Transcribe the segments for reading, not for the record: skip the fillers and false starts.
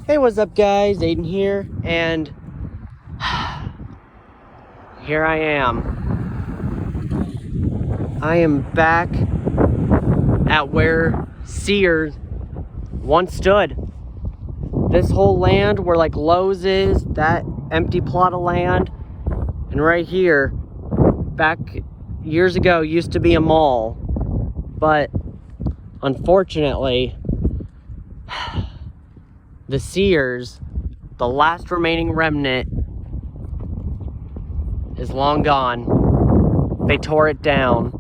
Hey, what's up guys? Aiden here, and here I am. I am back at where Sears once stood. This whole land where like Lowe's is, that empty plot of land, and right here, back years ago, used to be a mall, but unfortunately, the Sears, the last remaining remnant, is long gone. They tore it down.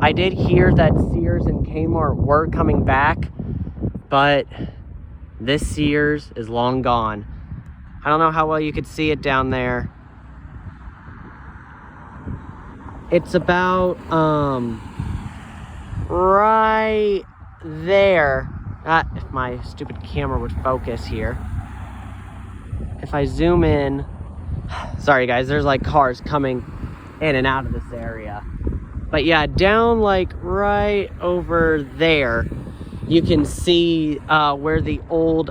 I did hear that Sears and Kmart were coming back, but this Sears is long gone. I don't know how well you could see it down there. It's about right there. If my stupid camera would focus here. If I zoom in, sorry guys, there's like cars coming in and out of this area. But yeah, down like right over there, you can see where the old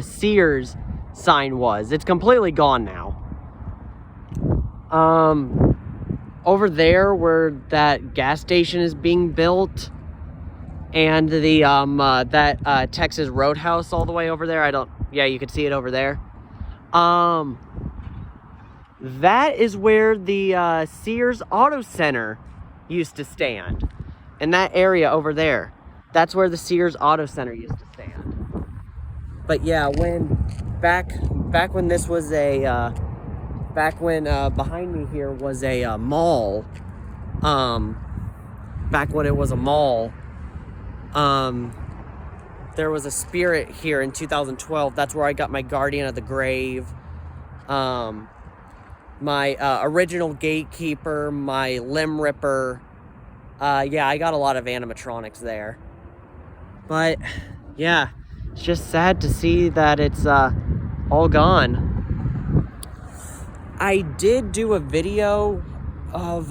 Sears sign was. It's completely gone now. Over there where that gas station is being built, and the that Texas Roadhouse all the way over there, yeah, you can see it over there. That is where the Sears Auto Center used to stand. In that area over there, that's where the Sears Auto Center used to stand. But yeah, back when this was a behind me here was a mall. Back when it was a mall, there was a Spirit here in 2012. That's where I got my Guardian of the Grave, my original Gatekeeper, my Limb Ripper. Yeah, I got a lot of animatronics there. But yeah, it's just sad to see that it's all gone. I did do a video of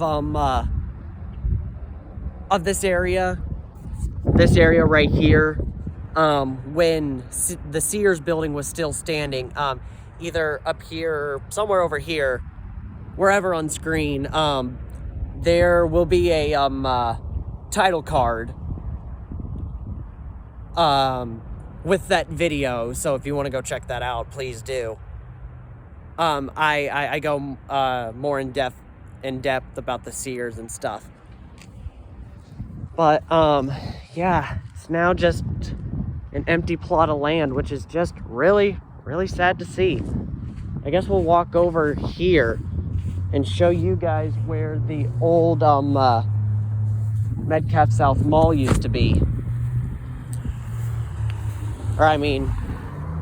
this area right here, when the Sears building was still standing, either up here or somewhere over here, wherever on screen. There will be a title card with that video, so if you want to go check that out, please do. I go more in depth about the Sears and stuff. But yeah, it's now just an empty plot of land, which is just really, really sad to see. I guess we'll walk over here and show you guys where the old Metcalf South Mall used to be. Or I mean,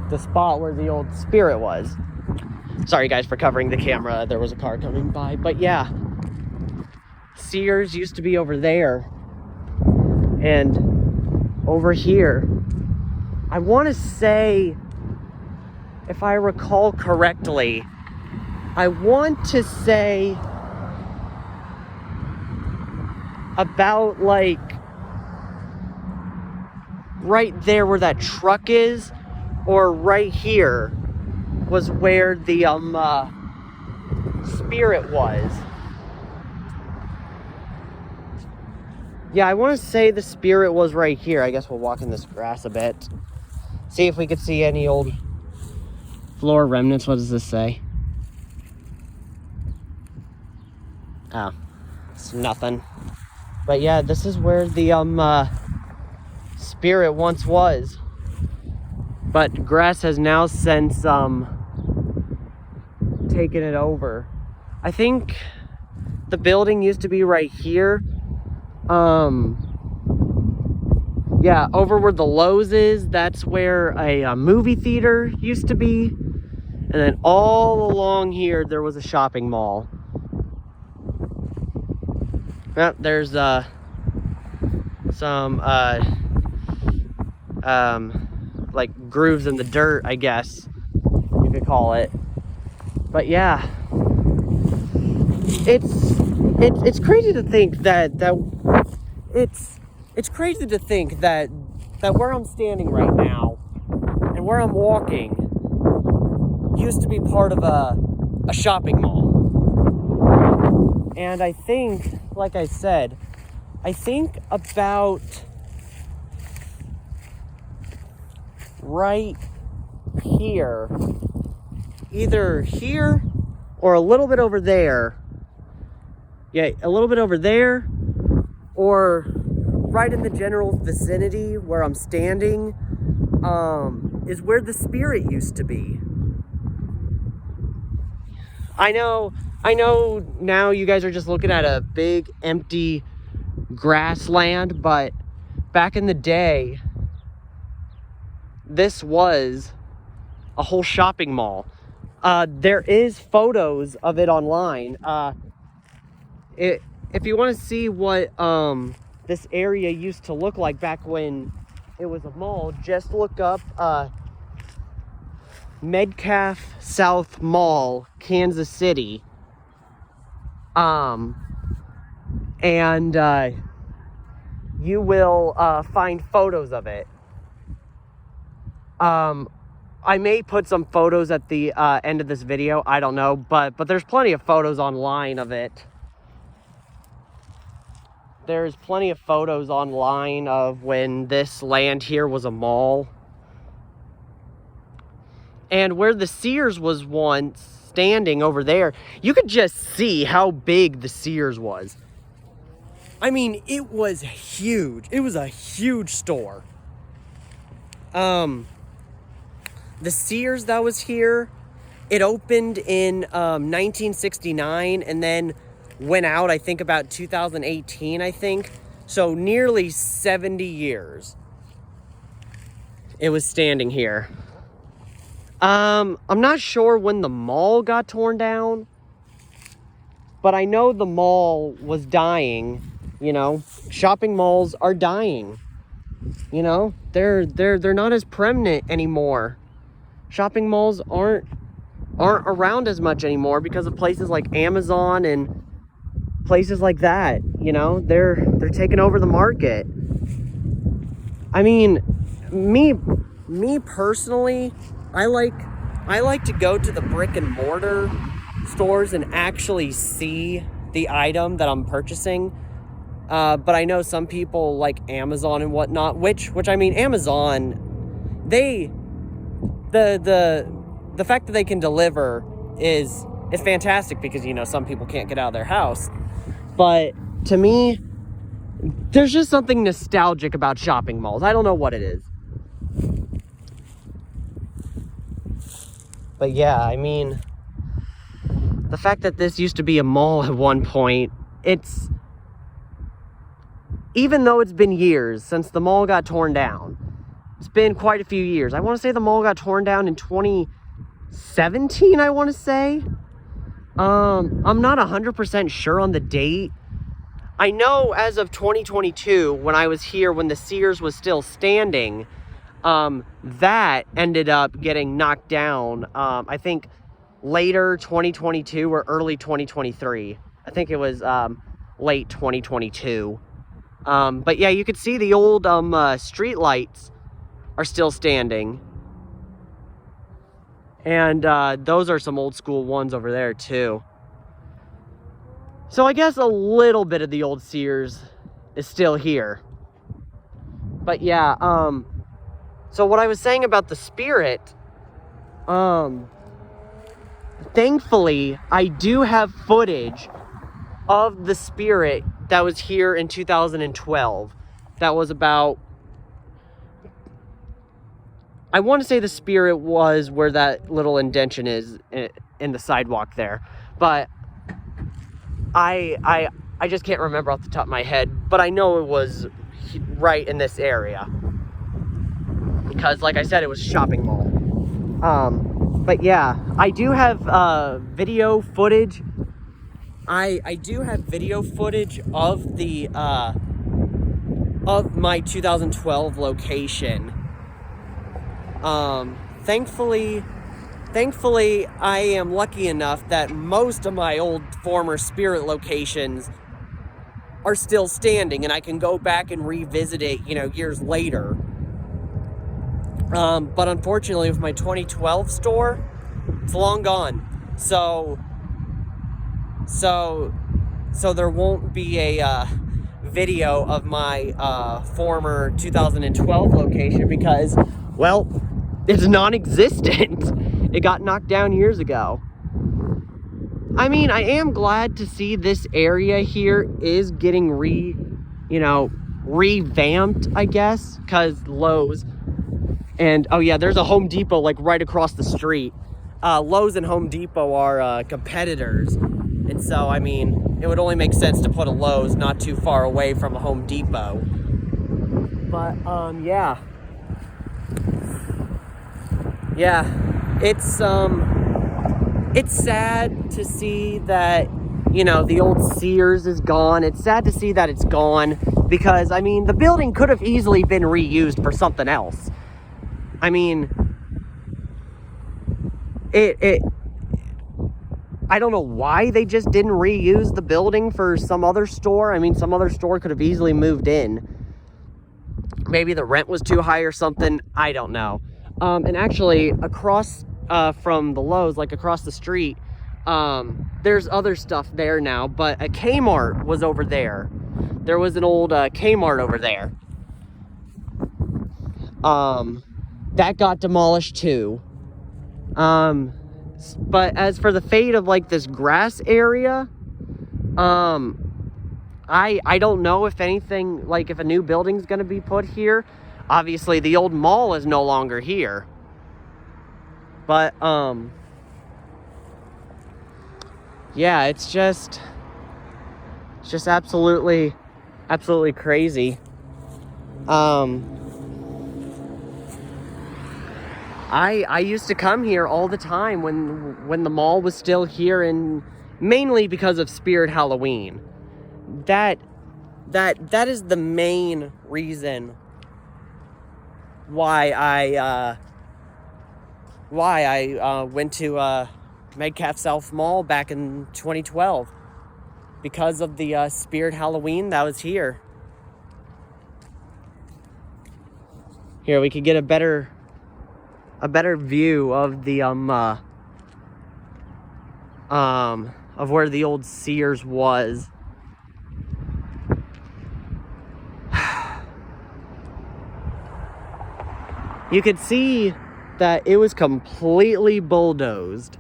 the spot where the old Spirit was. Sorry guys for covering the camera, there was a car coming by. But yeah, Sears used to be over there. And over here, I want to say, if I recall correctly, I want to say about like right there where that truck is, or right here was where the Spirit was. Yeah, I want to say the Spirit was right here. I guess we'll walk in this grass a bit. See if we could see any old floor remnants. What does this say? Oh, it's nothing. But yeah, this is where the Spirit once was. But grass has now since taken it over. I think the building used to be right here. Yeah, over where the Lowe's is, that's where a movie theater used to be. And then all along here, there was a shopping mall. Well, there's some like grooves in the dirt, I guess you could call it. But yeah, it's crazy to think that it's crazy to think that where I'm standing right now and where I'm walking used to be part of a shopping mall. And I think, like I said, I think about right here, either here or a little bit over there. Yeah, a little bit over there, or right in the general vicinity where I'm standing, is where the Spirit used to be. I know now you guys are just looking at a big empty grassland, but back in the day, this was a whole shopping mall. There is photos of it online. If you want to see what this area used to look like back when it was a mall, just look up Metcalf South Mall, Kansas City. And you will find photos of it. I may put some photos at the end of this video. I don't know, but there's plenty of photos online of it. There's plenty of photos online of when this land here was a mall. And where the Sears was once standing over there, you could just see how big the Sears was. I mean, it was huge. It was a huge store. The Sears that was here, it opened in 1969 and then went out, I think, about 2018, I think. So nearly 70 years it was standing here. I'm not sure when the mall got torn down, but I know the mall was dying. You know, shopping malls are dying. You know, they're not as prominent anymore. Shopping malls aren't around as much anymore because of places like Amazon and places like that. You know, they're taking over the market. I mean, me personally, I like to go to the brick and mortar stores and actually see the item that I'm purchasing. But I know some people like Amazon and whatnot, which I mean, Amazon, the fact that they can deliver is fantastic because, you know, some people can't get out of their house. But to me, there's just something nostalgic about shopping malls. I don't know what it is. But yeah, I mean, the fact that this used to be a mall at one point, even though it's been years since the mall got torn down, it's been quite a few years. I want to say the mall got torn down in 2017, I want to say. I'm not 100% sure on the date. I know as of 2022, when I was here, when the Sears was still standing, that ended up getting knocked down, I think later 2022 or early 2023. I think it was late 2022. But yeah, you could see the old street lights are still standing. And those are some old school ones over there too. So I guess a little bit of the old Sears is still here. But yeah, so what I was saying about the Spirit, thankfully, I do have footage of the Spirit that was here in 2012. That was about, I want to say the Spirit was where that little indention is in the sidewalk there. But I just can't remember off the top of my head. But I know it was right in this area. Because, like I said, it was a shopping mall. But yeah, I do have video footage. I do have video footage of the of my 2012 location. Thankfully, I am lucky enough that most of my old former Spirit locations are still standing, and I can go back and revisit it, you know, years later. But unfortunately, with my 2012 store, it's long gone. So there won't be a video of my former 2012 location because, well, it's non-existent. It got knocked down years ago. I mean, I am glad to see this area here is getting revamped, I guess, because Lowe's and, oh yeah, there's a Home Depot like right across the street. Lowe's and Home Depot are competitors, and so, I mean, it would only make sense to put a Lowe's not too far away from a Home Depot. But, yeah. Yeah, it's sad to see that, the old Sears is gone. It's sad to see that it's gone because, I mean, the building could have easily been reused for something else. I mean, I don't know why they just didn't reuse the building for some other store. I mean, some other store could have easily moved in. Maybe the rent was too high or something. I don't know. And actually, across from the Lowe's, like across the street, there's other stuff there now, but a Kmart was over there. There was an old Kmart over there. That got demolished too. But as for the fate of like this grass area, I don't know if anything, like if a new building's gonna be put here. Obviously the old mall is no longer here. But yeah, it's just absolutely crazy. I used to come here all the time when the mall was still here, and mainly because of Spirit Halloween. That is the main reason why I went to Metcalf South Mall back in 2012, because of the Spirit Halloween that was here. Here we could get a better view of the of where the old Sears was. You could see that it was completely bulldozed.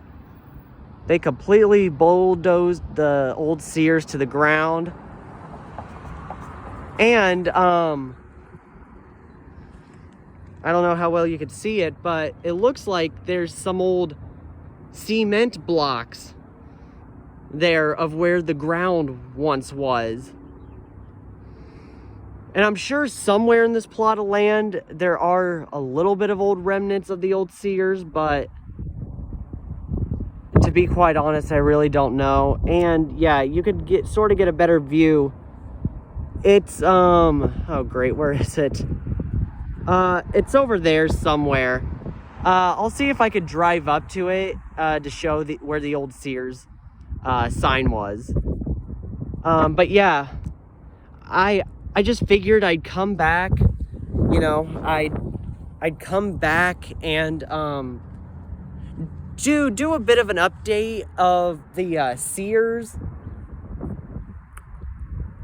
They completely bulldozed the old Sears to the ground. And I don't know how well you could see it, but it looks like there's some old cement blocks there of where the ground once was. And I'm sure somewhere in this plot of land there are a little bit of old remnants of the old Sears, but to be quite honest, I really don't know. And yeah, you could sort of get a better view. It's oh great, where is it? It's over there somewhere. I'll see if I could drive up to it to show where the old Sears sign was. But yeah, I just figured I'd come back, I'd come back and do a bit of an update of the Sears,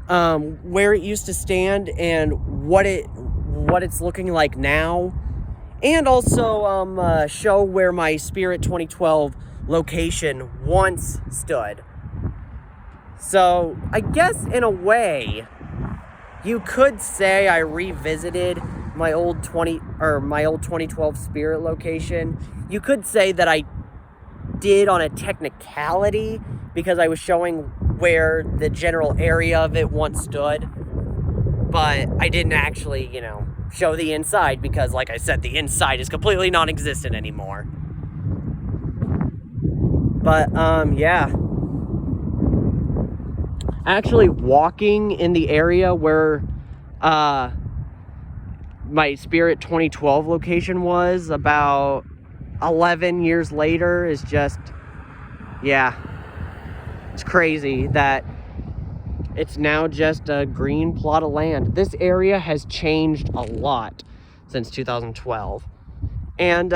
where it used to stand and what it's looking like now, and also show where my Spirit 2012 location once stood. So I guess in a way you could say I revisited my old 2012 Spirit location. You could say that I did on a technicality, because I was showing where the general area of it once stood. But I didn't actually, show the inside, because like I said, the inside is completely non-existent anymore. But yeah. Actually walking in the area where my Spirit 2012 location was about 11 years later is just, yeah, it's crazy that it's now just a green plot of land. This area has changed a lot since 2012. And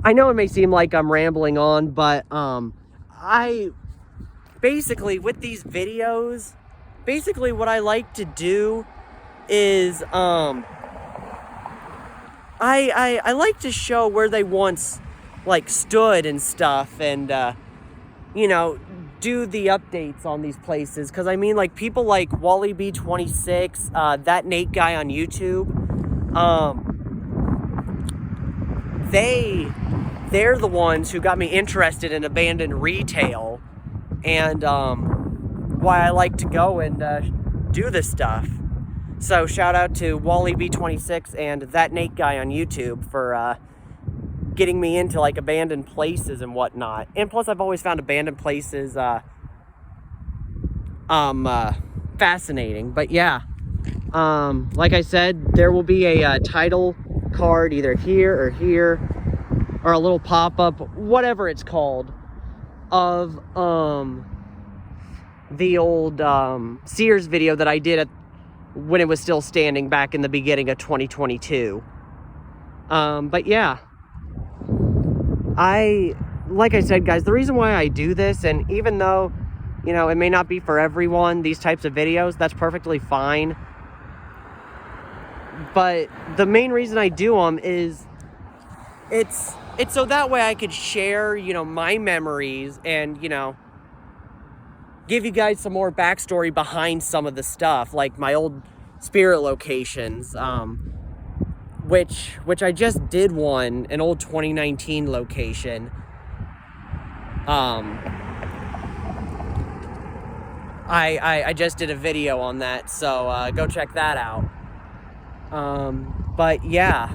I know it may seem like I'm rambling on, but I basically, with these videos, basically what I like to do is I like to show where they once like stood and stuff, and you know, do the updates on these places. Because I mean, like, people like Wally B26, that Nate guy on YouTube, they're the ones who got me interested in abandoned retail, and why I like to go and do this stuff. So shout out to Wally B26 and that Nate guy on YouTube for getting me into like abandoned places and whatnot. And plus, I've always found abandoned places fascinating. But yeah, like I said, there will be a title card either here, or a little pop-up, whatever it's called, of the old Sears video that I did when it was still standing back in the beginning of 2022. But yeah, like I said, guys, the reason why I do this, and even though, you know, it may not be for everyone, these types of videos, that's perfectly fine. But the main reason I do them is it's so that way I could share, you know, my memories and, you know, give you guys some more backstory behind some of the stuff, like my old spirit locations, which I just did an old 2019 location. I just did a video on that, so go check that out. But yeah,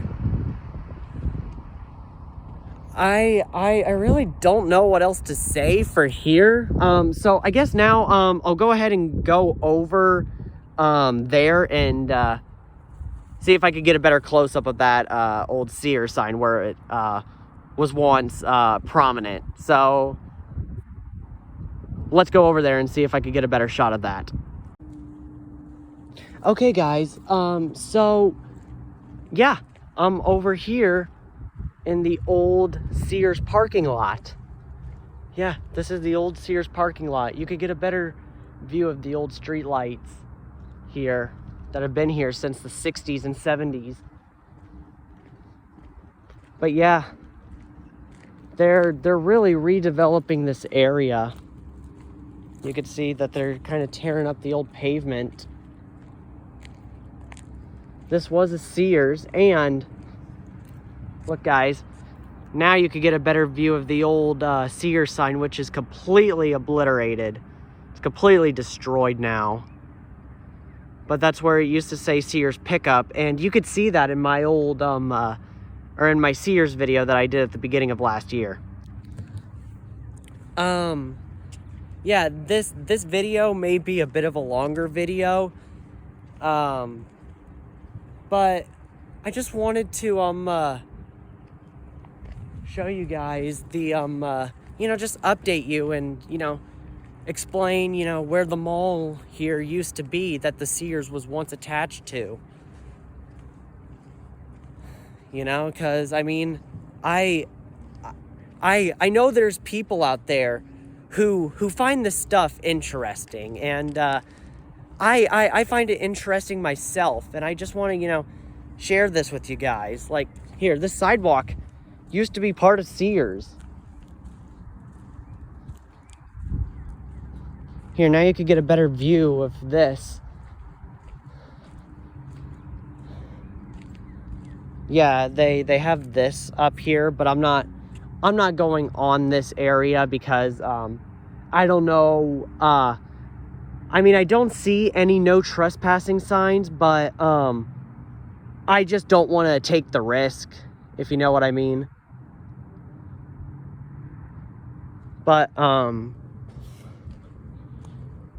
I really don't know what else to say for here. So I guess now I'll go ahead and go over there and see if I could get a better close-up of that old Sears sign where it was once prominent. So let's go over there and see if I could get a better shot of that. Okay, guys, so yeah, I'm over here in the old Sears parking lot. Yeah, this is the old Sears parking lot. You could get a better view of the old street lights here that have been here since the 60s and 70s. But yeah, they're really redeveloping this area. You could see that they're kind of tearing up the old pavement. This was a Sears, and look, guys, now you could get a better view of the old Sears sign, which is completely obliterated. It's completely destroyed now. But that's where it used to say Sears Pickup, and you could see that in my old, or in my Sears video that I did at the beginning of last year. Yeah, this video may be a bit of a longer video, but I just wanted to, show you guys the, you know, just update you and, you know, explain, you know, where the mall here used to be that the Sears was once attached to. You know, because, I mean, I know there's people out there who find this stuff interesting, and, I find it interesting myself, and I just want to, you know, share this with you guys. Like, here, this sidewalk used to be part of Sears. Here, now you could get a better view of this. Yeah, they have this up here, but I'm not going on this area because I don't know. I mean, I don't see any no trespassing signs, but I just don't want to take the risk, if you know what I mean. But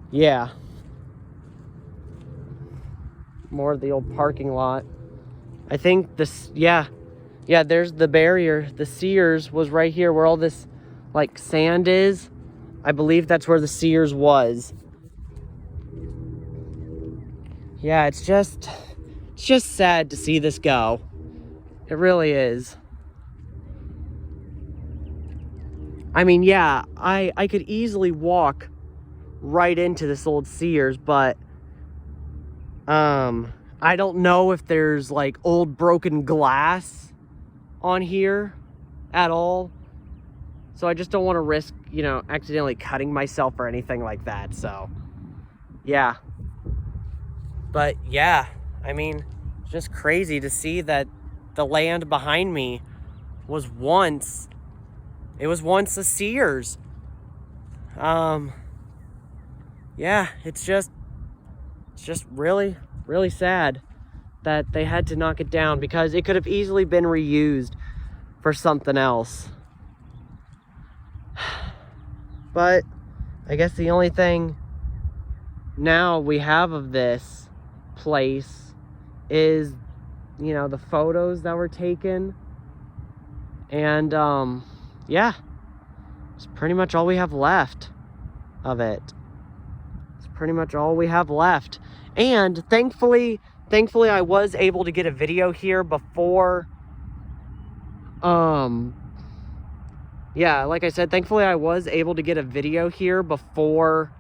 yeah, more of the old parking lot. I think this, yeah, there's the barrier. The Sears was right here where all this like sand is. I believe that's where the Sears was. Yeah, it's just sad to see this go. It really is. I mean, yeah, I could easily walk right into this old Sears, but I don't know if there's like old broken glass on here at all. So I just don't want to risk, you know, accidentally cutting myself or anything like that. So yeah. But yeah, I mean, it's just crazy to see that the land behind me was once, it was once a Sears. Yeah, it's just really, really sad that they had to knock it down, because it could have easily been reused for something else. But I guess the only thing now we have of this place is, you know, the photos that were taken. And yeah, it's pretty much all we have left of it. It's pretty much all we have left. And thankfully I was able to get a video here before, yeah, like I said, thankfully I was able to get a video here before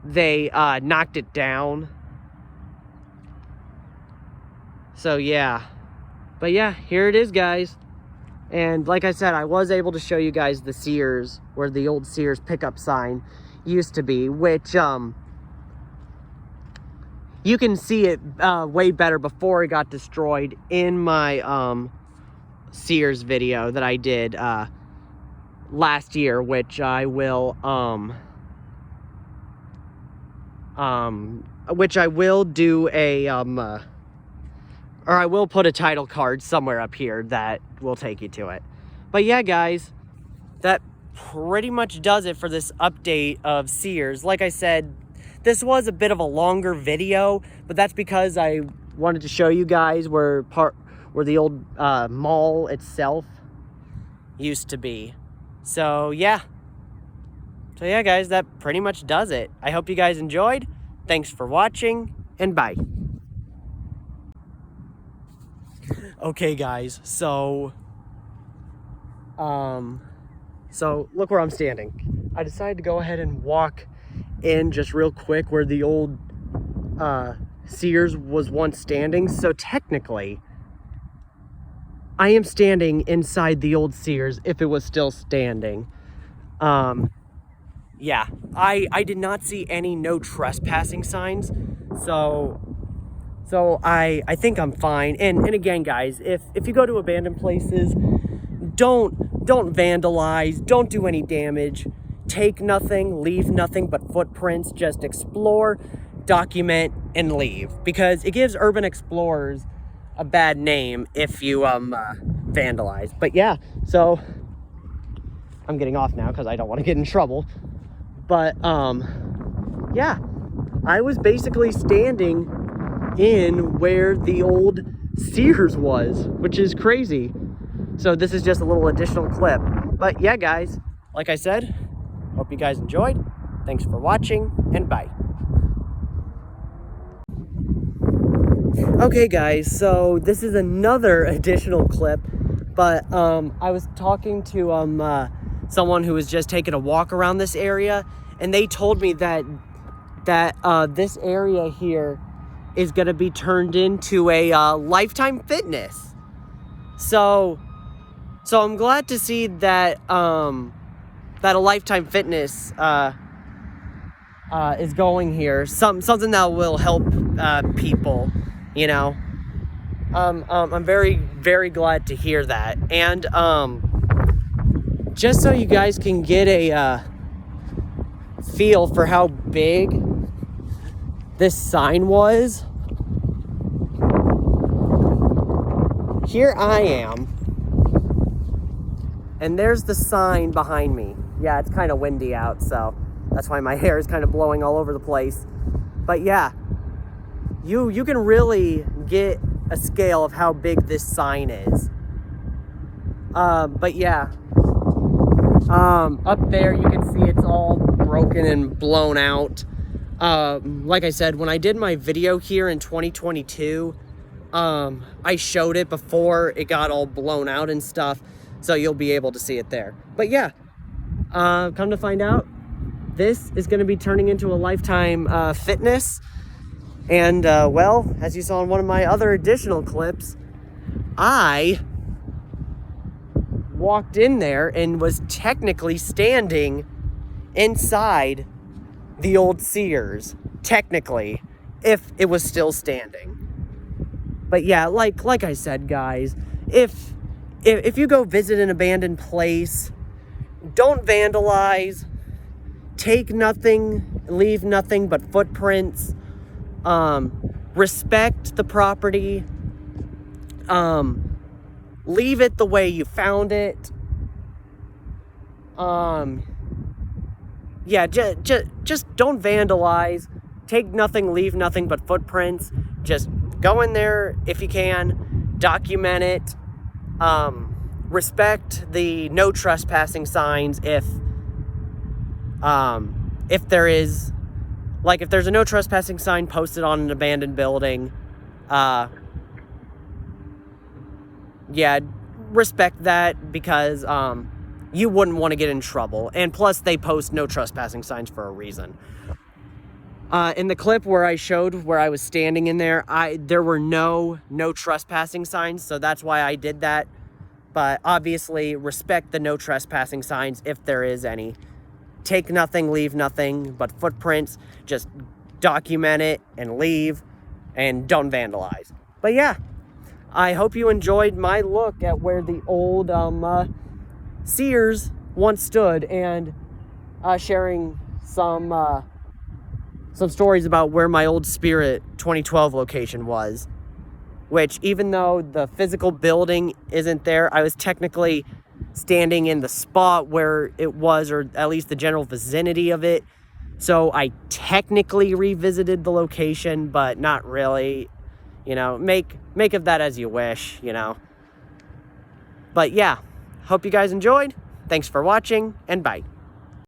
they knocked it down. So yeah, but yeah, here it is, guys. And like I said, I was able to show you guys the Sears, where the old Sears pickup sign used to be, which you can see it way better before it got destroyed in my Sears video that I did last year, which I will do a or I will put a title card somewhere up here that will take you to it. But yeah, guys, that pretty much does it for this update of Sears. Like I said, this was a bit of a longer video, but that's because I wanted to show you guys where the old mall itself used to be. So yeah, guys, that pretty much does it. I hope you guys enjoyed. Thanks for watching, and bye. Okay, guys, so look where I'm standing. I decided to go ahead and walk in just real quick where the old Sears was once standing. So technically, I am standing inside the old Sears if it was still standing. Yeah, I did not see any no trespassing signs, so I think I'm fine. And again, guys, if you go to abandoned places, don't vandalize, don't do any damage, take nothing, leave nothing but footprints. Just explore, document, and leave, because it gives urban explorers a bad name if you vandalize. But yeah, so I'm getting off now because I don't want to get in trouble. But yeah, I was basically standing in where the old Sears was, which is crazy. So this is just a little additional clip. But yeah, guys, like I said, hope you guys enjoyed. Thanks for watching, and bye. Okay, guys, so this is another additional clip, but I was talking to someone who was just taking a walk around this area, and they told me that this area here is going to be turned into a Lifetime Fitness. So I'm glad to see that that a Lifetime Fitness is going here. Something that will help people, you know. I'm very, very glad to hear that. And just so you guys can get a feel for how big this sign was, here I am, and there's the sign behind me. Yeah, it's kind of windy out, so that's why my hair is kind of blowing all over the place. But yeah, you can really get a scale of how big this sign is. But yeah, up there you can see it's all broken and blown out. Like I said, when I did my video here in 2022, I showed it before it got all blown out and stuff, so you'll be able to see it there. But yeah, come to find out, this is going to be turning into a Lifetime Fitness. And, well, as you saw in one of my other additional clips, I walked in there and was technically standing inside the old Sears, technically, if it was still standing. But yeah, like I said, guys, if you go visit an abandoned place, don't vandalize, take nothing, leave nothing but footprints, respect the property, leave it the way you found it. Yeah, just don't vandalize, take nothing, leave nothing but footprints. Just go in there if you can, document it, respect the no trespassing signs if there is, like, if there's a no trespassing sign posted on an abandoned building, yeah, respect that, because you wouldn't want to get in trouble. And plus, they post no trespassing signs for a reason. In the clip where I showed where I was standing in there, there were no trespassing signs, so that's why I did that. But obviously, respect the no trespassing signs if there is any. Take nothing, leave nothing but footprints. Just document it and leave, and don't vandalize. But yeah, I hope you enjoyed my look at where the old Sears once stood, and sharing some stories about where my old Spirit 2012 location was. Which, even though the physical building isn't there, I was technically standing in the spot where it was, or at least the general vicinity of it. So I technically revisited the location, but not really. You know, make of that as you wish, you know. But yeah, hope you guys enjoyed. Thanks for watching, and bye.